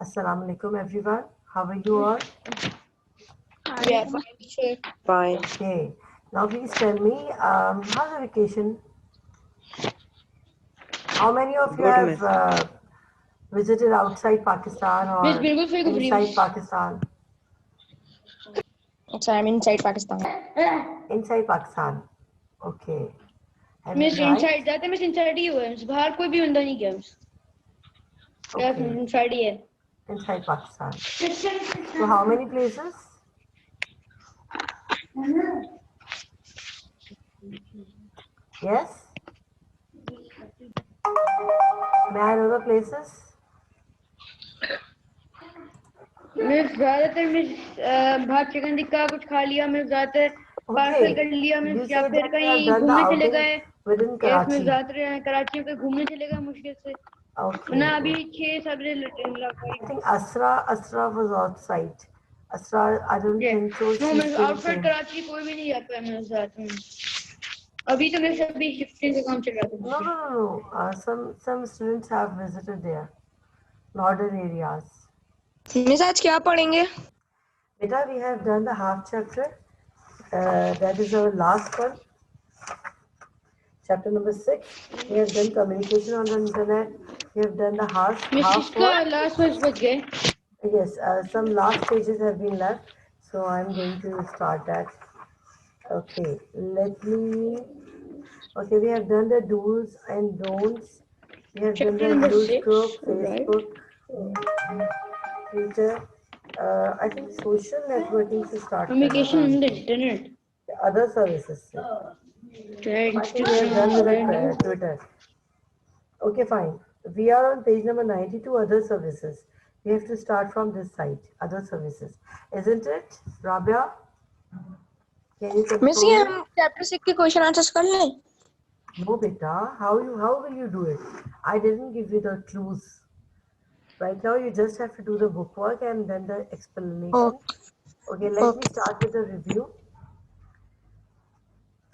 Assalamu alaikum everyone. How are you all? Yeah, fine, sure. Fine. Okay. Now please tell me, how's the vacation? How many of you Good, have miss. visited outside Pakistan Miss, or बिल्कुल सही को free inside miss. Pakistan? अच्छा, I'm inside Pakistan. Inside Pakistan. Okay. Have you Miss tried? inside जाते miss inside ही हुआ है miss बाहर कोई भी बंदा नहीं गया मिस. Yes, Okay. inside ही है. Inside Pakistan. So how many places? Yes? May I know the places? Miss ज़्यादातर मिस बाहर चिकन टिक्का कुछ खा लिया मिस ज़्यादातर पार्सल कर लिया You मिस या said फिर that you have कहीं done the घूमने चले outing गए. within Yes, Karachi. मिस ज़्यादातर कराची में कहीं घूमने चले गए मुश्किल से. Okay. वरना अभी 6-7 I think Asra was outside. Asra, I don't think so. No She miss still outside came. Karachi कोई भी नहीं जाता है मिस रात में. अभी तो मिस अभी शिफ्टिंग का काम चल रहा था. No. Some students have visited there, northern areas. Miss आज क्या पढ़ेंगे? Beta, we have done the half chapter. That is our last one. Chapter number 6. We have done communication on the internet. We have done the half miss half इसका one. Last वर्ष बच गए. Yes, some last pages have been left, so I'm going to start that. Okay, let me. Okay, we have done the do's and don'ts. We have done Chapter the number news 6, group, right? Facebook, Twitter. I think social networking से start Communication करना on the था internet. other services से. Right, I think we have done with the Twitter. Okay, fine. We are on page number 92, other services. We have to start from this side, other services. Isn't it, Rabia? Can you miss control ये it? हम chapter 6 के question answers कर लें? No, beta. How will you do it? I didn't give you the clues. Right now, you just have to do the book work and then the explanation. Okay, let me start with the review.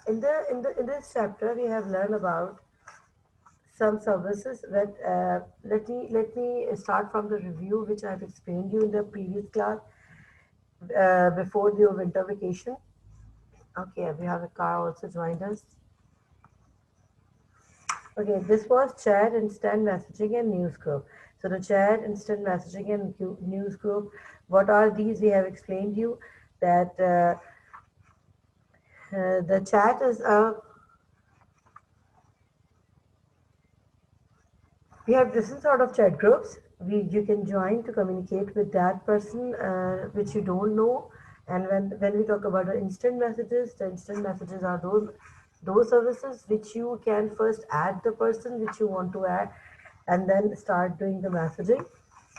In this chapter, we have learned about some services. Let me start from the review which I have explained you in the previous class before the winter vacation. Okay, we have a car also joined us. Okay, this was chat, instant messaging, and news group. So the chat, instant messaging, and news group. What are these? We have explained you that the chat is a. We have different sort of chat groups. You can join to communicate with that person which you don't know. And when we talk about the instant messages are those services which you can first add the person which you want to add and then start doing the messaging.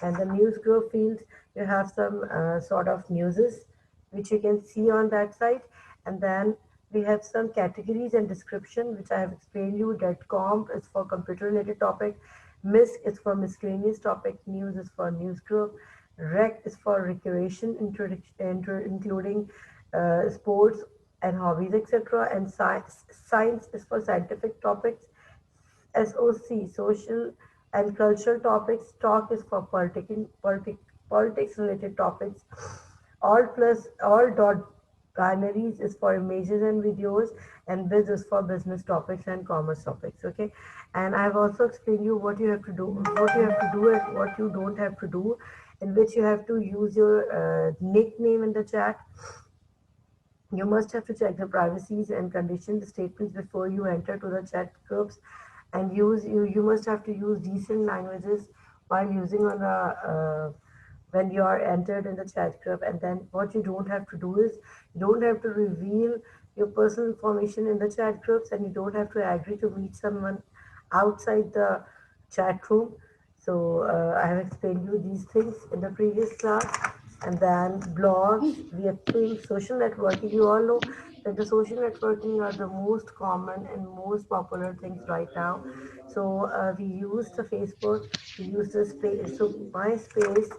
And the news group field, you have some sort of newses which you can see on that site. And then we have some categories and description which I have explained you. That comp is for computer related topic, misc is for miscellaneous topic, news is for news group, rec is for recreation including sports and hobbies, etc. And science is for scientific topics, SOC, social and cultural topics. Talk is for politics related topics. All dot binaries is for images and videos, and biz is for business topics and commerce topics. Okay, and I've also explained you what you have to do, and what you don't have to do, in which you have to use your nickname in the chat. You must have to check the privacies and condition statements before you enter to the chat groups, and you must have to use decent languages while using on the when you are entered in the chat group. And then what you don't have to do is you don't have to reveal your personal information in the chat groups, and you don't have to agree to meet someone outside the chat room. So I have explained you these things in the previous class. And then blogs, we have things, social networking. You all know that the social networking are the most common and most popular things right now. So we use the Facebook, we use the space, so MySpace,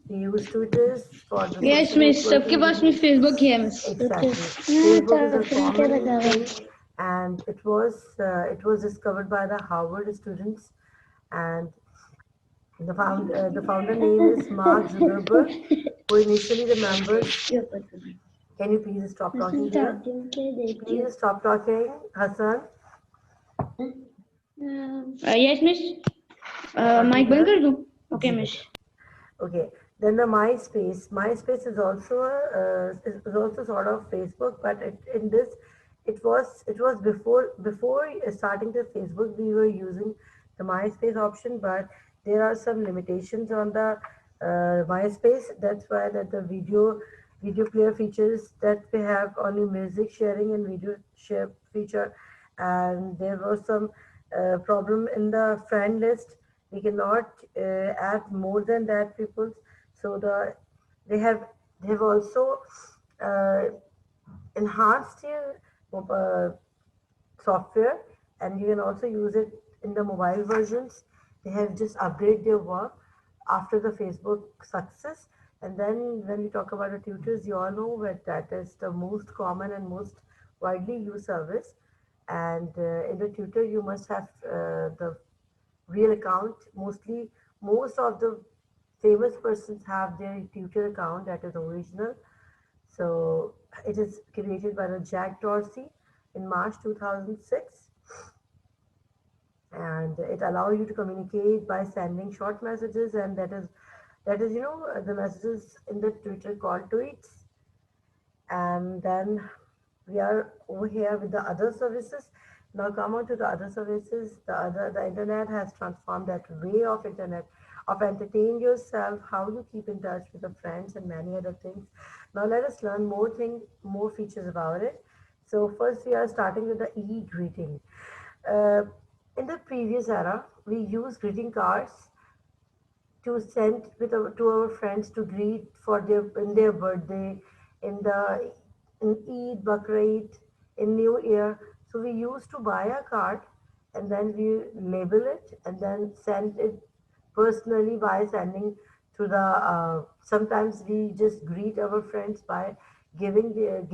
we use Twitter for the Yes, social miss. सबके networking. पास में Facebook ही है miss. Exactly. Facebook is a common thing, and it was discovered by the Harvard students, and The founder name is Mark Zuckerberg, who initially the members. Can you please stop talking here? Please stop talking, Hassan. Yes, miss. Mic बंद कर दूं? Okay, miss. Okay. Then the MySpace. MySpace is also sort of Facebook, but in this, it was before starting the Facebook, we were using the MySpace option, but there are some limitations on the MySpace. That's why that the video player features that we have only music sharing and video share feature, and there was some problem in the friend list. We cannot add more than that people. So they have they have also uh, enhanced their software, and you can also use it in the mobile versions. They have just upgrade their work after the Facebook success. And then when we talk about the tutors, you all know that that is the most common and most widely used service. And in the tutor, you must have the real account. Most of the famous persons have their tutor account that is original. So it is created by the Jack Dorsey in March 2006, and it allows you to communicate by sending short messages, and that is the messages in the Twitter called tweets. And then we are over here with the other services. Now come on to the other services. The internet has transformed that way of internet of entertain yourself, how you keep in touch with the friends and many other things. Now let us learn more features about it. So first we are starting with the e-greeting. Uh, in the previous era, we used greeting cards to send to our friends to greet for their birthday, in the in Eid, Bakrid, in New Year. So we used to buy a card and then we label it and then send it personally by sending to the. Sometimes we just greet our friends by giving them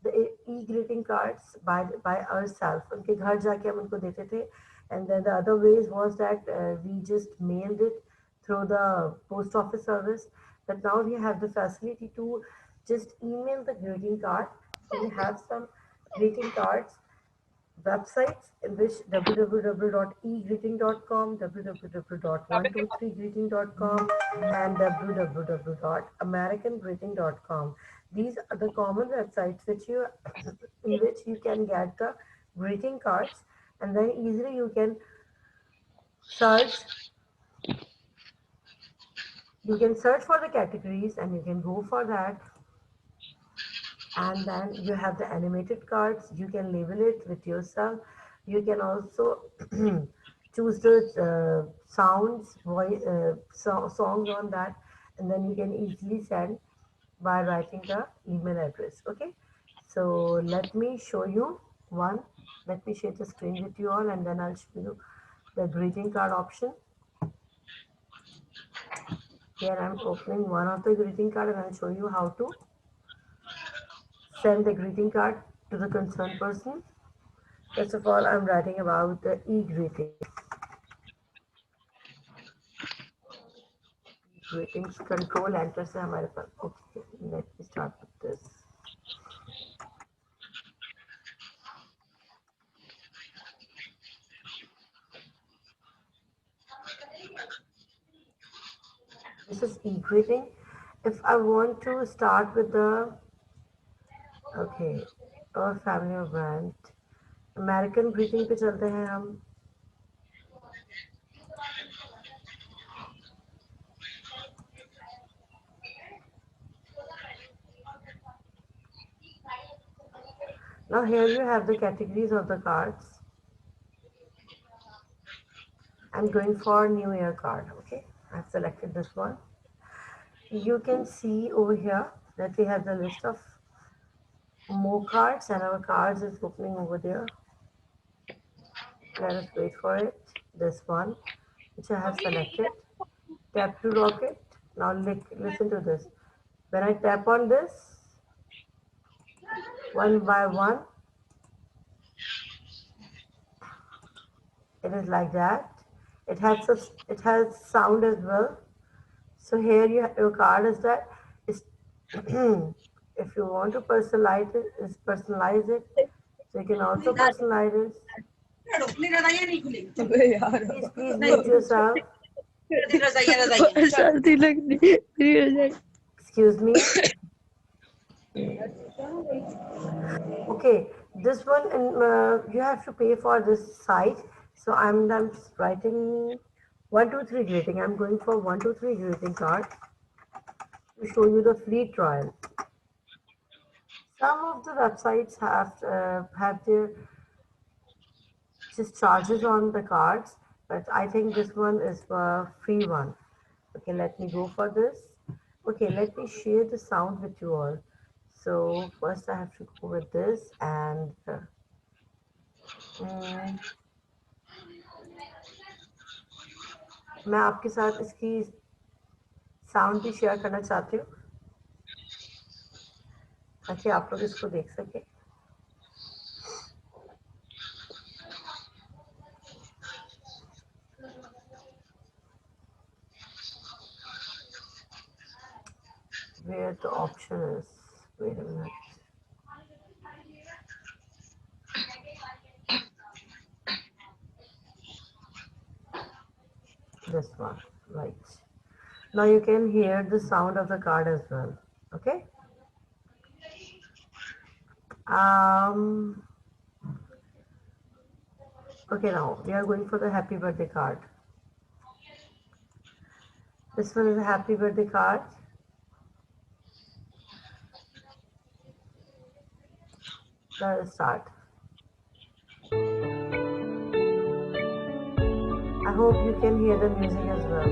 the e-greeting cards by ourselves. उनके घर जाके हम उनको देते थे. And then the other ways was that we just mailed it through the post office service. But now we have the facility to just email the greeting card. So we have some greeting cards websites in which www.egreeting.com, www.123greeting.com, and www.americangreeting.com. These are the common websites in which you can get the greeting cards, and then easily you can search. You can search for the categories and you can go for that. And then you have the animated cards. You can label it with yourself. You can also choose the songs on that, and then you can easily send by writing the email address. Okay, so let me show you one. Let me share the screen with you all, and then I'll show you the greeting card option. Here I'm opening one of the greeting card, and I'll show you how to send the greeting card to the concerned person. First of all, I'm writing about the e-greeting. Greetings, control enter से हमारे पास. Okay, let me start with this. This is e-greeting. If I want to start with the our family or brand, American greeting पे चलते हैं हम. Now here you have the categories of the cards. I'm going for New Year card. Okay, I've selected this one. You can see over here that we have the list of more cards, and our cards is opening over there. Let us wait for it. This one, which I have selected. Tap to lock it. Now listen to this. When I tap on this, one by one, it is like that. It has sound as well. So here your card is that is if you want to personalize it, so you can also personalize it. Please mute yourself. सर्दी लग रही है Excuse me. Okay, this one you have to pay for this site. So I'm just writing 123 greeting. I'm going for 123 greeting card to show you the free trial. Some of the websites have their just charges on the cards, but I think this one is a free one. Okay, let me go for this. Okay, let me share the sound with you all. So first I have to go with this and मैं आपके साथ इसकी sound भी share करना चाहती हूँ ताकि आप लोग इसको देख सकें. Where the option is, wait a minute. This one, right. Now you can hear the sound of the card as well. Okay. Okay, now we are going for the happy birthday card. This one is a happy birthday card. Let us start. I hope you can hear the music as well.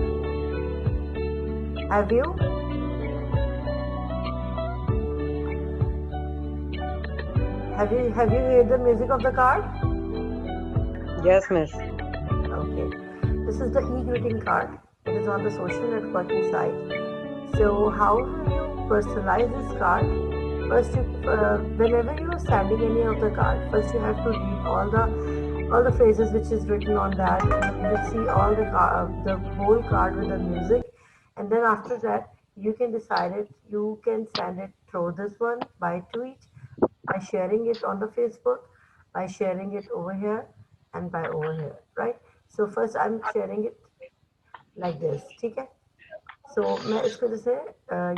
Have you? Have you heard the music of the card? Yes, miss. Okay. This is the e-greeting card. It is on the social networking site. So how will you personalize this card? First, whenever you are sending any of the card, first you have to read all the phrases which is written on that. You will see all the whole card with the music, and then after that you can decide it. You can send it through this one by tweet, by sharing it on the Facebook, by sharing it over here, and by over here, right? So first I'm sharing it like this, ठीक है? So मैं इसको जैसे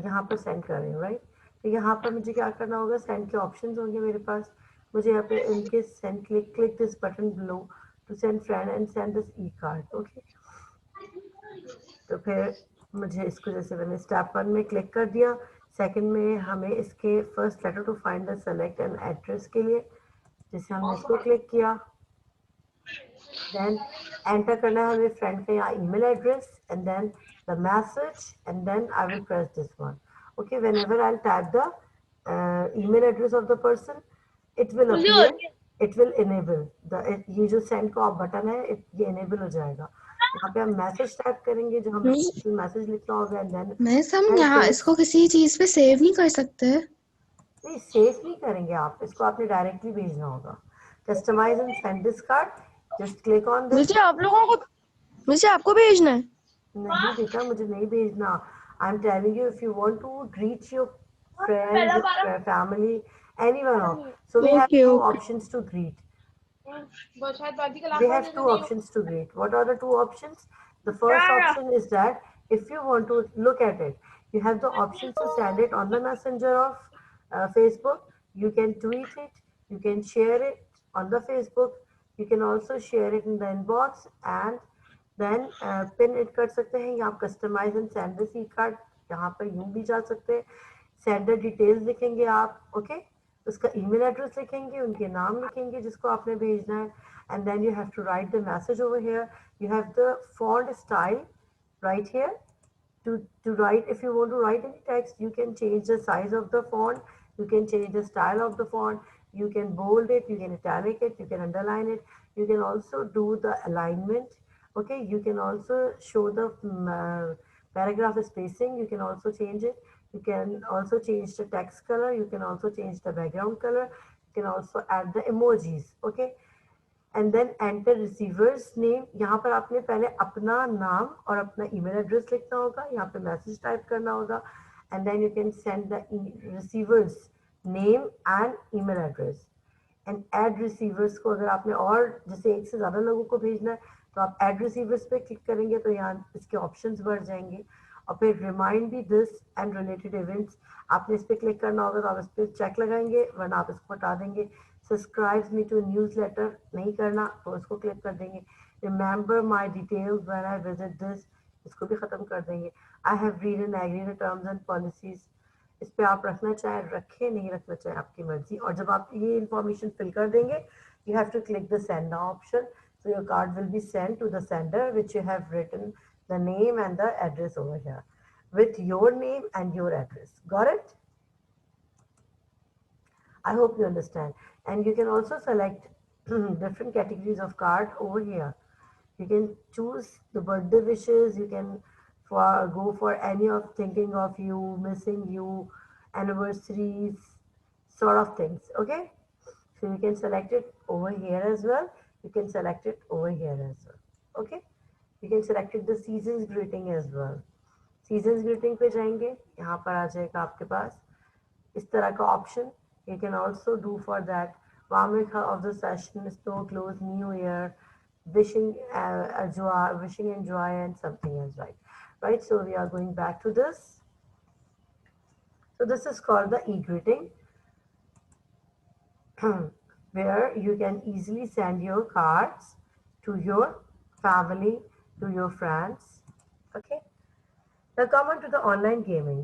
यहाँ पर send कर रही हूँ, राइट? तो यहाँ पर मुझे क्या करना होगा, सेंड के ऑप्शंस होंगे मेरे पास. मुझे यहाँ पे इनके send click this button below to send friend and send this e card. Okay, तो फिर मुझे इसको जैसे मैंने स्टेप 1 में क्लिक कर दिया. सेकंड में हमें इसके first letter to find the select an address के लिए जैसे हमने इसको क्लिक किया, देन एंटर करना है हमें फ्रेंड का यहाँ email address and then the message, and then I will press this one. Okay, whenever I'll type the email address of the person, it will appear, it will enable ये जो send का button है ये enable हो जाएगा. यहाँ पे हम मैसेज टाइप करेंगे जो हम मैसेज लिखना होगा एंड देन मैं समझा. इसको किसी चीज पे सेव नहीं कर सकते? नहीं, सेव नहीं करेंगे आप इसको, आपने डायरेक्टली भेजना होगा. Customise and send this card, just click on this. मुझे आपको भेजना है? नहीं बेटा, मुझे नहीं भेजना. I am telling you, if you want to reach your friends, family, anyone. So we have two options to greet. They have two options to greet. What are the two options? The first option is that if you want to look at it, you have the option to send it on the messenger of Facebook. You can tweet it, you can share it on the Facebook, you can also share it in the inbox and then pin it कर सकते हैं. या आप customise and send this e card यहाँ पर यूं भी जा सकते हैं. सेंडर डिटेल्स लिखेंगे आप, ओके, उसका ईमेल एड्रेस लिखेंगे, उनके नाम लिखेंगे जिसको आपने भेजना है, and then you have to write the message over here. You have the font style right here to write. If you want to write any text, you can change the size of the font, you can change the style of the font, you can bold it, you can italic it, you can underline it, you can also do the alignment. Okay, you can also show the paragraph spacing, you can also change it, you can also change the text color, you can also change the background color, you can also add the emojis. Okay, and then enter receiver's name. यहाँ पर आपने पहले अपना नाम और अपना email address लिखना होगा, यहाँ पे मैसेज टाइप करना होगा, and then you can send the receiver's name and email address. And add receivers को अगर आपने और जैसे एक से ज़्यादा लोगों को भेजना है तो आप ऐड रिसीवर्स पे क्लिक करेंगे तो यहाँ इसके ऑप्शंस बढ़ जाएंगे। और फिर रिमाइंड भी दिस एंड रिलेटेड इवेंट्स, आपने इस पर क्लिक करना होगा तो आप इस पर चेक लगाएंगे, वरना आप इसको हटा देंगे। Subscribe me to newsletter नहीं करना तो उसको क्लिक कर देंगे। Remember my details when I visit this, इसको भी ख़त्म कर देंगे। I have read and agree the terms and policies, इस पे आप रखना चाहे रखें, नहीं रखना चाहे आपकी मर्जी। और जब आप ये इंफॉर्मेशन फिल कर देंगे you have to click the send now option, so your card will be send to the sender which you have written the name and the address over here with your name and your address. Got it? I hope you understand. And you can also select different categories of card over here. You can choose the birthday wishes, you can go for any of thinking of you, missing you, anniversaries, sort of things. Okay, so you can select it over here as well, you can select it over here as well. Okay, you can select it the seasons greeting as well. Seasons greeting पे जाएंगे, यहाँ पर आ जाएगा आपके पास इस तरह का option. You can also do for that warm of the session, snow close, new year, wishing joy, wishing and joy and something else, right? So we are going back to this. So this is called the e-greeting where you can easily send your cards to your family, to your friends. Okay, now come on to the online gaming.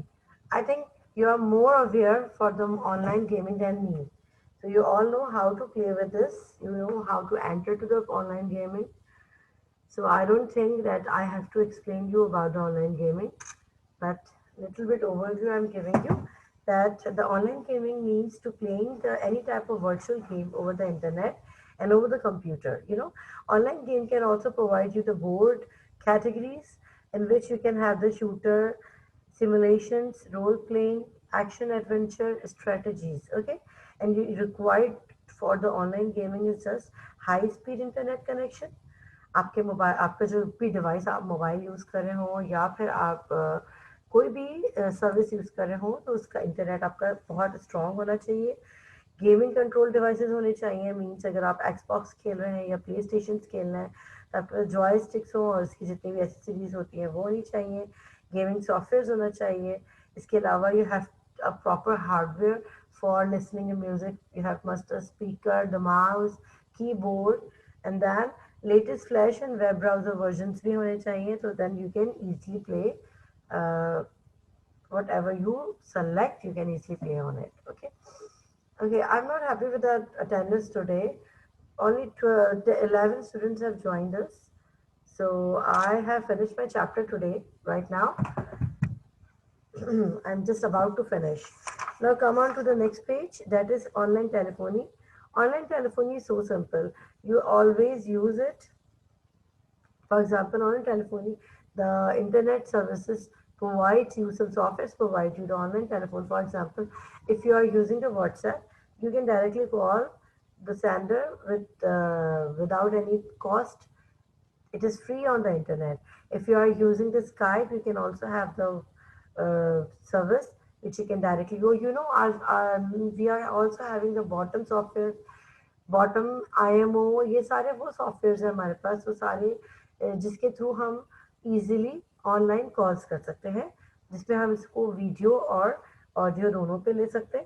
I think you are more aware for the online gaming than me. So you all know how to play with this. You know how to enter to the online gaming. So I don't think that I have to explain you about the online gaming, but little bit overview I'm giving you that the online gaming means to playing any type of virtual game over the internet and over the computer. You know, online game can also provide you the board categories in which you can have the shooter, simulations, role playing, action adventure, strategies. Okay, and you required for the online gaming is just high speed internet connection। आपके mobile, आपका जो भी device आप mobile use कर रहे हो या फिर आप कोई भी सर्विस यूज़ कर रहे हो तो उसका इंटरनेट आपका बहुत स्ट्रॉन्ग होना चाहिए। गेमिंग कंट्रोल डिवाइसेस होने चाहिए, मीन्स अगर आप एक्सबॉक्स खेल रहे हैं या प्ले स्टेशन खेल रहे हैं तो आपके जॉय स्टिक्स हो और उसकी जितनी भी एसेसरीज होती हैं वो होनी चाहिए। गेमिंग सॉफ्टवेयर होना चाहिए। इसके अलावा you have a proper hardware for listening music, you have must speaker, the mouse, keyboard, and then latest flash and web browser versions भी होने चाहिए, तो then you can easily play whatever you select, you can easily play on it. Okay, I'm not happy with the attendance today. Only 11 students have joined us, so I have finished my chapter today. Right now I'm just about to finish. Now come on to the next page, that is online telephony. Online telephony is so simple, you always use it. For example, online telephony, the internet services provides you some softwares, provide you the online telephone. For example, if you are using the WhatsApp, you can directly call the sender without any cost. It is free on the internet. If you are using the Skype, you can also have the service which you can directly go. You know, we are also having the bottom software, bottom IMO, ये सारे वो software है हमारे पास, वो सारे जिसके through हम easily online calls कर सकते हैं, जिसमें हम इसको वीडियो और ऑडियो दोनों पे ले सकते हैं।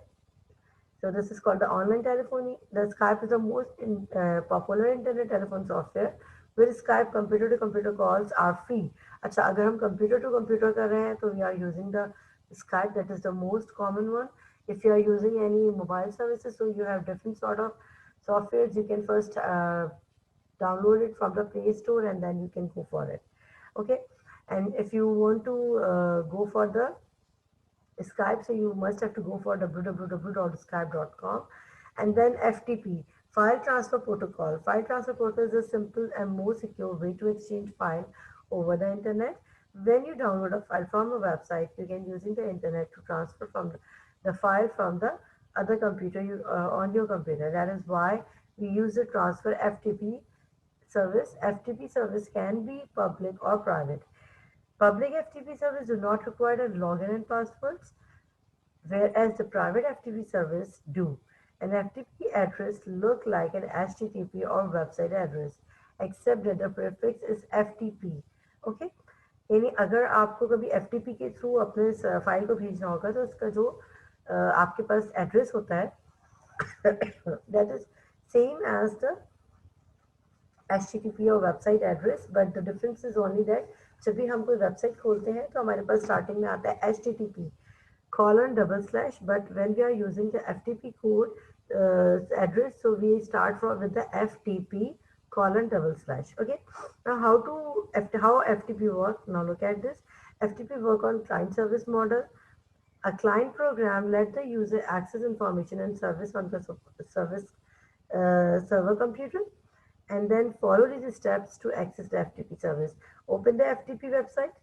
So this is called the online telephony. The Skype is the most popular internet telephone software where Skype computer to computer calls are free. अच्छा, अगर हम computer to computer कर रहे हैं तो we are using the Skype, that is the most common one. If you are using any mobile services, so you have different sort of softwares. You can first download it from the Play Store and then you can go for it. Okay, and if you want to go for the Skype, so you must have to go for www.skype.com and then FTP, file transfer protocol. File transfer protocol is a simple and more secure way to exchange file over the internet. When you download a file from a website, you can using the internet to transfer from the file from the other computer on your computer. That is why we use the transfer FTP service. FTP service can be public or private. Public FTP service do not require a login and passwords, whereas the private FTP service do. An FTP address look like an HTTP or website address, except that the prefix is FTP. Okay? यानी अगर आपको कभी FTP के through अपने file को भेजना होगा तो उसका जो आपके पास एड्रेस होता है that is same as the HTTP और website address, but the difference is only that जब भी हम कोई वेबसाइट खोलते हैं तो हमारे पास स्टार्टिंग में आता है HTTP :/, but when we are using the FTP code address, so we start from with the FTP :/. Okay, now how FTP work? Now look at this. FTP work on client service model. A client program let the user access information and service on the server computer, and then follow these steps to access the FTP service. Open the FTP website.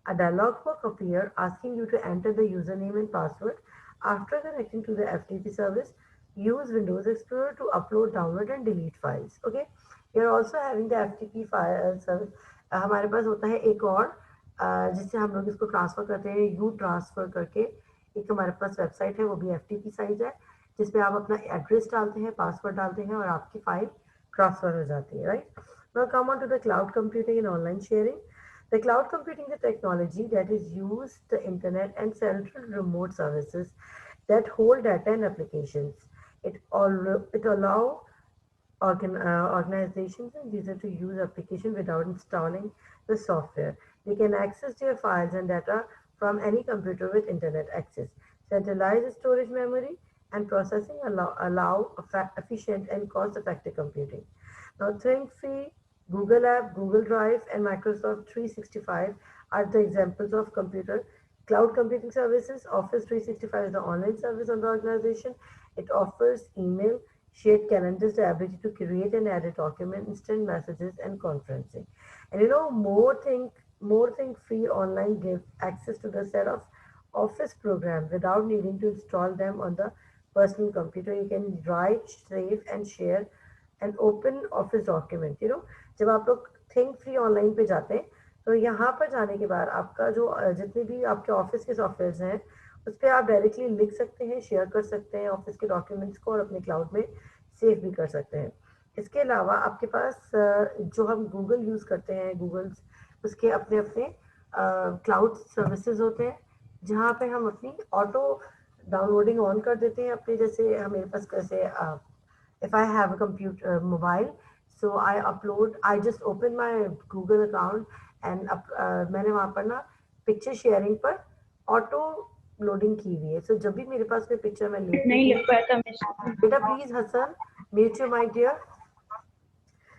A dialog box appears asking you to enter the username and password. After connecting to the FTP service, use Windows Explorer to upload, download and delete files. Okay, we are also having the FTP file service. हमारे पास होता है एक और जिससे हम लोग इसको transfer करते हैं यू ट्रांसफर करके। एक हमारे पास वेबसाइट है, वो भी FTP साइज है, जिसपे आप अपना एड्रेस डालते हैं, पासवर्ड डालते हैं और आपकी फाइल ट्रांसफर हो जाती है, right? Now come on to the cloud computing and online sharing. The cloud computing is a technology that is used the internet and central remote services that hold data and applications. It allow organizations and users to use application without installing the software. They can access their files and data from any computer with internet access. Centralized storage memory and processing allow efficient and cost-effective computing. Now, ThinkFree, Google App, Google Drive, and Microsoft 365 are the examples of cloud computing services. Office 365 is the online service on the organization. It offers email, shared calendars, the ability to create and edit documents, instant messages, and conferencing. And you know, more Think Free online gives access to the set of Office programs without needing to install them on the personal computer. You can write, save, and share an open Office document. You know, जब आप लोग think free online पे जाते हैं तो यहाँ पर जाने के बाद आपका जो जितने भी आपके ऑफिस के सॉफ्टवेयर हैं उस पर आप डायरेक्टली लिख सकते हैं, शेयर कर सकते हैं ऑफिस के डॉक्यूमेंट्स को और अपने क्लाउड में सेव भी कर सकते हैं। इसके अलावा आपके पास जो हम गूगल यूज़ करते हैं, गूगल्स उसके अपने अपने क्लाउड सर्विसेज होते हैं जहाँ पे हम अपनी ऑटो डाउनलोडिंग ऑन कर देते हैं अपने, जैसे मेरे पास कैसे if I have a computer mobile, so I just open my Google account and मैंने वहाँ पर ना पिक्चर शेयरिंग पर ऑटो लोडिंग की हुई है। सो जब भी मेरे पास कोई पिक्चर मैं लेती नहीं लिख पाया था मैं। बेटा please Hasan mute your mic dear.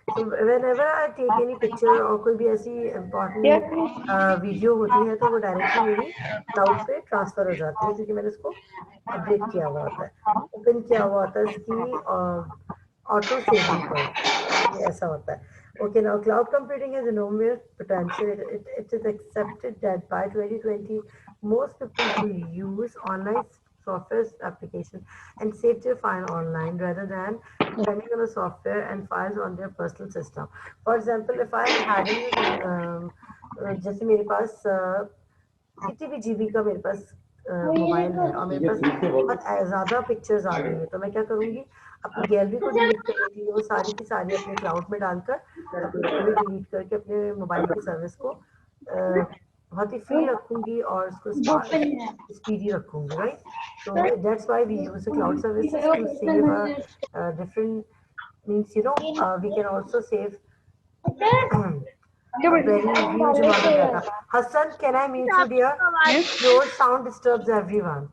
So whenever I take any picture और कोई भी ऐसी इम्पोर्टेंट वीडियो होती है तो वो डायरेक्टली मेरी क्लाउड पे ट्रांसफर हो जाती है क्योंकि मैंने उसको अपडेट किया हुआ होता है, ओपन किया हुआ होता है इसकी ऑटो सेविंग पर, ऐसा होता है। Okay, now cloud computing has enormous potential. It is accepted that by 2020, most people will use online software application and save their file online rather than depending on the software and files on their personal system. For example, if I am having जैसे मेरे पास कितनी भी GB का मेरे पास mobile है और मेरे पास बहुत ज़्यादा पिक्चर्स आ गई है तो मैं क्या करूँगी, अपनी गैलरी को डिलीट करने के लिए वो सारी की सारी अपने क्लाउड में डालकर अपनी गैलरी डिलीट करके अपने मोबाइल की सर्विस को बहुत ही फ्री रखूंगी और उसको स्पीडी रखूंगी, right? So that's why we use the cloud services to save different means, you know, we can also save a very huge amount of data. Hassan, can I mute you, dear? Your sound disturbs everyone.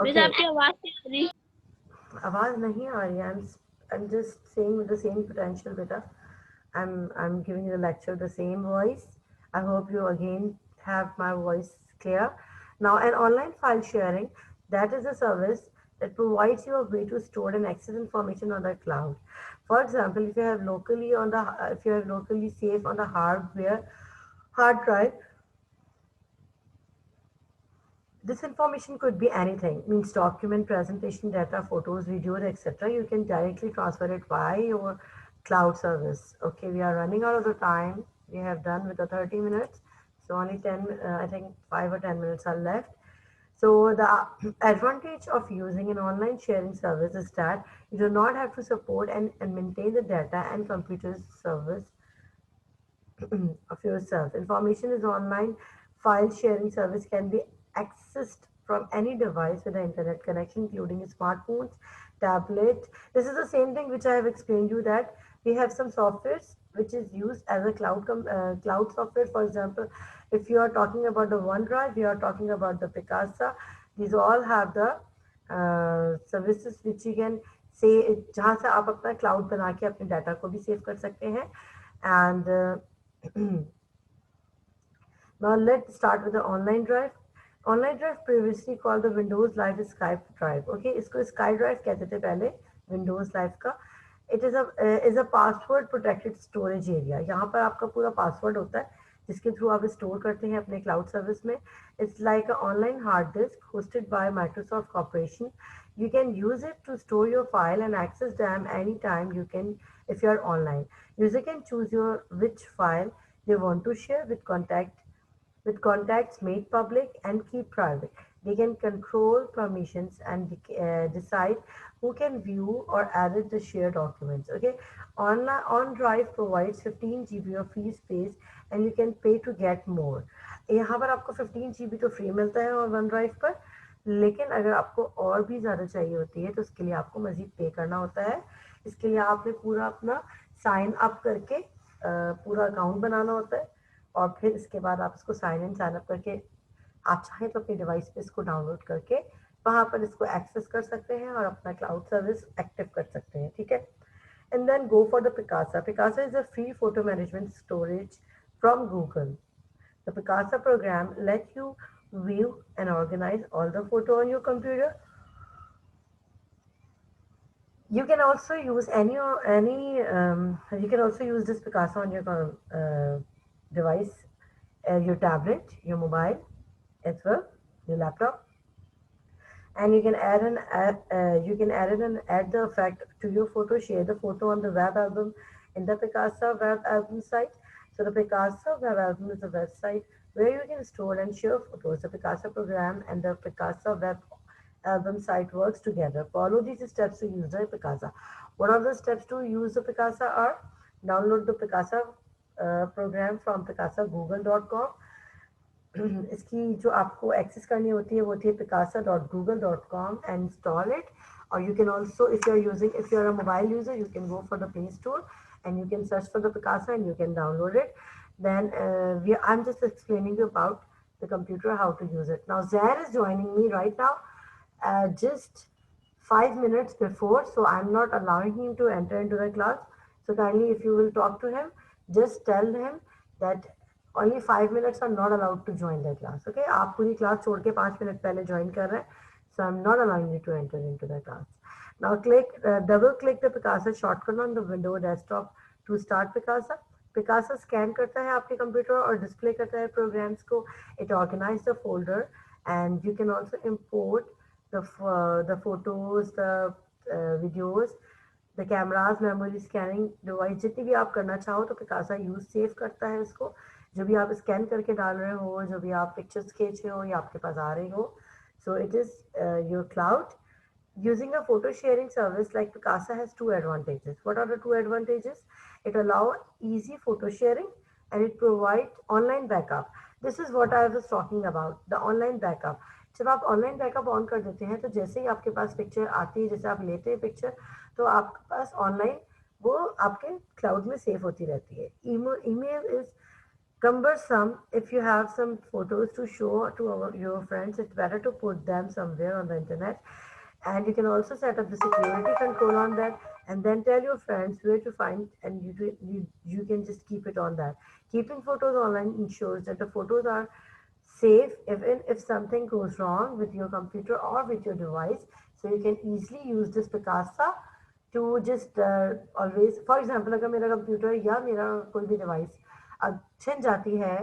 Okay. आवाज नहीं आ रही है। I'm just saying with the same potential, beta. I'm giving you the lecture the same voice. I hope you again have my voice clear. Now, an online file sharing, that is a service that provides you a way to store and access information on the cloud. For example, if you have locally saved on the hard drive, This information could be anything, means document, presentation, data, photos, videos, etc. You can directly transfer it via your cloud service. Okay, we are running out of the time. We have done with the 30 minutes. So only 10, I think 5 or 10 minutes are left. So the advantage of using an online sharing service is that you do not have to support and maintain the data and computer service of yourself. Information is online. File sharing service can be accessed from any device with an internet connection, including smartphones, tablet. This is the same thing which I have explained you, that we have some softwares which is used as a cloud software. For example, if you are talking about the OneDrive, you are talking about the Picasa. These all have the services which you can say, जहाँ से आप अपना cloud बना के अपने data को भी save कर सकते हैं. And now let's start with the online drive. Online drive previously called the Windows Live Skype Drive. Okay, इसको Sky Drive कहते थे पहले Windows Live का. It is a password protected storage area. यहाँ पर आपका पूरा पासवर्ड होता है जिसके थ्रू आप स्टोर करते हैं अपने क्लाउड सर्विस में. It's like an online hard disk hosted by Microsoft Corporation. You can use it to store your file and access them anytime you can if you are online. User can choose which file they want to share with contacts made public and keep private. They can control permissions and decide who can view or edit the shared documents. Okay, OneDrive provides 15 GB of free space and you can pay to get more. यहाँ पर आपको 15 GB तो free मिलता है और OneDrive पर, लेकिन अगर आपको और भी ज़्यादा चाहिए होती है तो उसके लिए आपको मज़ीद पे करना होता है. इसके लिए आपने पूरा अपना साइन अप करके पूरा अकाउंट बनाना होता है और फिर इसके बाद आप इसको साइन अप करके आप चाहें तो अपनी डिवाइस पे इसको डाउनलोड करके वहाँ पर इसको एक्सेस कर सकते हैं और अपना क्लाउड सर्विस एक्टिव कर सकते हैं. ठीक है. And then go for the Picasa. Picasa is a free photo management storage from Google. The Picasa program lets you view and organize all the photo on your computer. You can also use you can also use this Picasa on your device, your tablet, your mobile as well, your laptop, and you can add the effect to your photo. Share the photo on the web album in the Picasa web album site. So the Picasa web album is a website where you can store and share photos. The Picasa program and the Picasa web album site works together. Follow these steps to use the Picasa. One of the steps to use the Picasa are download the Picasa program from picasagoogle.com. इसकी जो आपको access करनी होती है picasa.google.com and install it. Or you can also, if you're a mobile user, you can go for the Play Store and you can search for the Picasa and you can download it. Then I'm just explaining you about the computer, how to use it. Now Zair is joining me right now, just 5 minutes before, so I'm not allowing him to enter into the class. So kindly, if you will talk to him, just tell him that only 5 minutes are not allowed to join the class. Okay, आप पूरी class छोड़ के 5 minute पहले join कर रहे हैं, so I'm not allowing you to enter into the class. Now double click the Picasa shortcut on the window desktop to start Picasa. Picasa scan करता है आपके कंप्यूटर और डिस्प्ले करता है प्रोग्राम्स को. It organizes the folder and you can also import the photos, the videos, the cameras, memory scanning device, जितनी भी आप करना चाहो तो Picasa यूज सेव करता है इसको. जो भी आप स्कैन करके डाल रहे हो, जो भी आप पिक्चर्स खींच रहे हो या आपके पास आ रही हो, so it is your cloud. Using a photo sharing service like Picasa has two advantages. What are the two advantages? It allows easy photo sharing and it provides online backup. This is what I was talking about, the online backup. जब आप online backup on कर देते हैं तो जैसे ही आपके पास picture आती है, जैसे आप लेते हैं पिक्चर, तो आपके पास ऑनलाइन वो आपके क्लाउड में सेव होती रहती है. Email is cumbersome. If you have some photos to show to your friends, it's better to put them somewhere on the internet. And you can also set up the security control on that and then tell your friends where to find, and you can just keep it on that. Keeping photos online ensures that the photos are safe even if something goes wrong with your computer or with your device. So you can easily use this Picasa to just always, for example, अगर मेरा computer या मेरा कोई भी device छिन जाती है,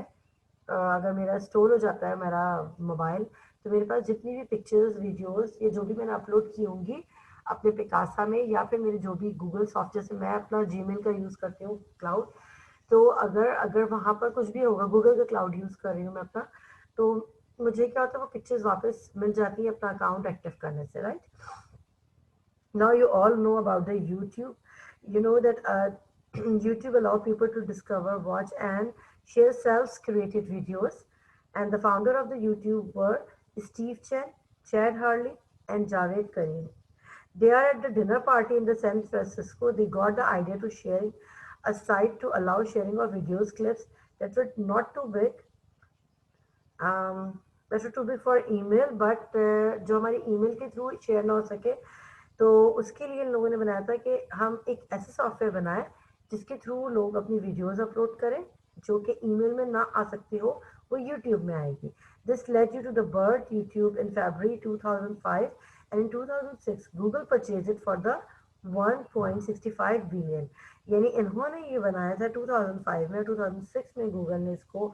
अगर मेरा स्टोर हो जाता है मेरा मोबाइल, तो मेरे पास जितनी भी पिक्चर्स, वीडियोस या जो भी मैंने अपलोड की होंगी अपने पिकासा में या फिर मेरे जो भी गूगल सॉफ्ट, जैसे मैं अपना जीमेल का यूज़ करती हूँ क्लाउड, तो अगर अगर वहाँ पर कुछ भी होगा, गूगल का क्लाउड यूज़ कर रही हूँ मैं अपना, तो मुझे क्या होता है वो पिक्चर्स वापस मिल जाती है अपना अकाउंट एक्टिव करने से, right? Now you all know about the YouTube. You know that YouTube allow people to discover, watch, and share self-created videos. And the founder of the YouTube were Steve Chen, Chad Hurley, and Javed Karim. They are at the dinner party in the San Francisco. They got the idea to share a site to allow sharing of videos clips that were not too big, वैसे to be for email, but जो हमारी email के through share ना हो सके, तो उसके लिए इन लोगों ने बनाया था कि हम एक ऐसे सॉफ्टवेयर बनाए जिसके थ्रू लोग अपनी वीडियोस अपलोड करें जो कि ईमेल में ना आ सकती हो, वो यूट्यूब में आएगी. This led you to the birth YouTube in February 2005, and in 2006 Google purchase it for the 1.65 billion. यानी इन्होंने ये बनाया था 2005 में, 2006 में गूगल ने इसको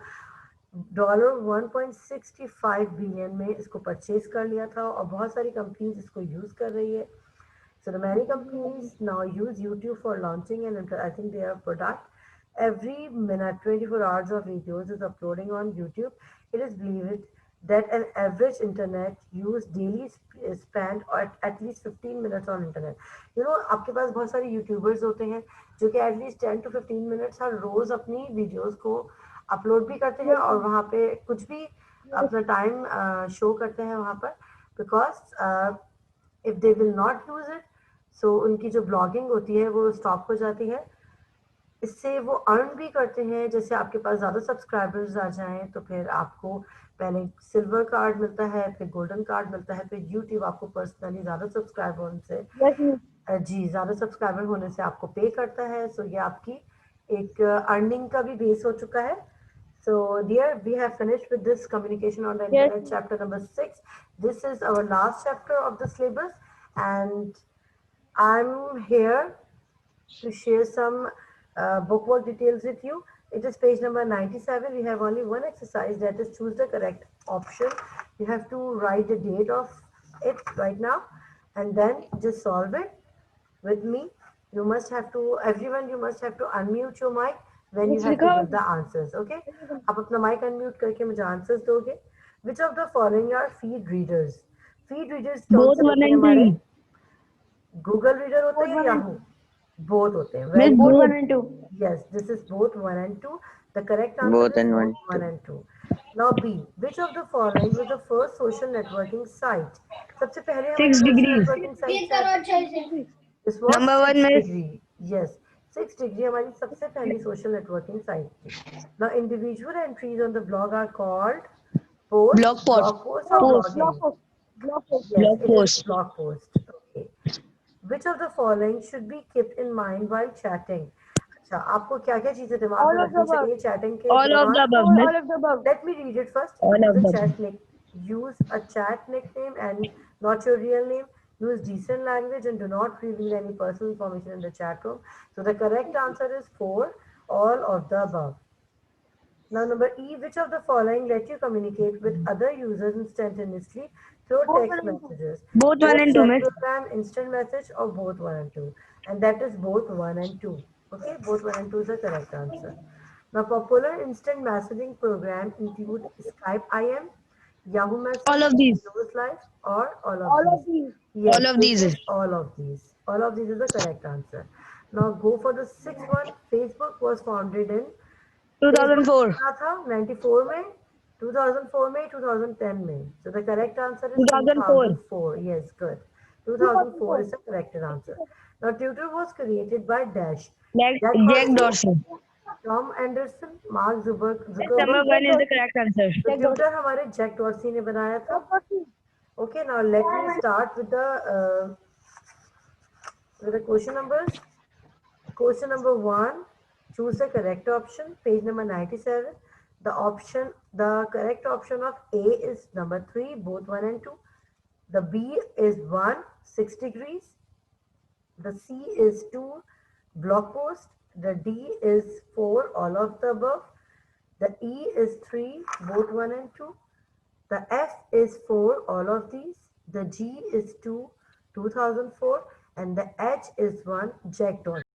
$1.65 बिलियन में इसको परचेज कर लिया था, और बहुत सारी कंपनीज इसको यूज कर रही है. So the many companies now use YouTube for launching and interacting their product. Every minute, 24 hours of videos is uploading on YouTube. It is believed that an average internet use daily spend at least 15 minutes on internet. You know, आपके पास बहुत सारे YouTubers होते हैं जो कि at least 10 to 15 minutes हर रोज अपनी videos को upload भी करते हैं और वहाँ पे कुछ भी अपना टाइम शो करते हैं वहाँ पर, because if they will not use it, so उनकी जो ब्लॉगिंग होती है वो स्टॉप हो जाती है. इससे वो अर्न भी करते हैं. जैसे आपके पास ज़्यादा सब्सक्राइबर्स आ जाएं तो फिर आपको पहले सिल्वर कार्ड मिलता है, फिर गोल्डन कार्ड मिलता है, फिर यूट्यूब आपको पर्सनली ज़्यादा सब्सक्राइबर होने से ज़्यादा सब्सक्राइबर होने से आपको पे करता है. सो ये आपकी एक अर्निंग का भी बेस हो चुका है. So dear, we have finished with this communication on the internet, chapter number 6. This is our last chapter of the syllabus, and I'm here to share some bookwork details with you. It is page number 97. We have only one exercise, that is choose the correct option. You have to write the date of it right now and then just solve it with me. You must have to, everyone, you must have to unmute your mic when you have to give the answers. Okay? आप अपना mic unmute करके मुझे answers दोगे. Which of the following are feed readers? Feed readers कौन से होते हैं हमारे? Google reader होते हैं या Yahoo? Both होते हैं. Very Both good. 1 and 2. Yes, this is both 1 and 2. The correct answer Both is and both 1, 1 and 2. Now B. Which of the following was the first social networking site? सबसे पहले हमारी 6 social degrees. networking site क्या थी? This was Number 1 6 is degree. Yes, 6 degree हमारी सबसे पहली social networking site थी. Now individual entries on the blog are called posts, blog post. blog posts or blogging. Yes, Blog it is post. blog post. Okay. Which of the following should be kept in mind while chatting? अच्छा, आपको क्या क्या चीजें दिमाग में रखनी चाहिए chatting के All of the above. दौरान? All of the above. Let me read it first. All Use of a the chat above. nick. Use a chat nickname and not your real name. Use decent language and do not reveal any personal information in the chat room. So the correct answer is 4. All of the above. Now number E, which of the following let you communicate with other users instantaneously through text messages? Both 1 and 2, Chat miss. program, instant message, or both 1 and 2? And that is both 1 and 2. Okay, both 1 and 2 is the correct answer. Now popular instant messaging program include Skype IM, Yahoo Messenger, All of these. Windows Live, or all of these? Yes, All of it these. is all of these. All of these is the correct answer. Now go for the sixth one. Facebook was founded in 2004. कितना था 94 में, 2004 में, 2010 में? So the correct answer is 2004. 2004. Yes, good. 2004 is the correct answer. Now Twitter was created by Dash. Jack Dorsey. Tom Anderson, Mark Number Zuckerberg. 1 is the correct answer. तो Twitter हमारे Jack Dorsey ने बनाया था. Okay, now let me start with the question numbers. Question number 1, choose the correct option. Page number 97. The correct option of A is number 3, both 1 and 2. The B is 1, 6 degrees. The C is 2, blog post. The D is 4, all of the above. The E is 3, both 1 and 2. The F is 4, all of these. The G is 2, 2004. And the H is 1, Jack Dawson.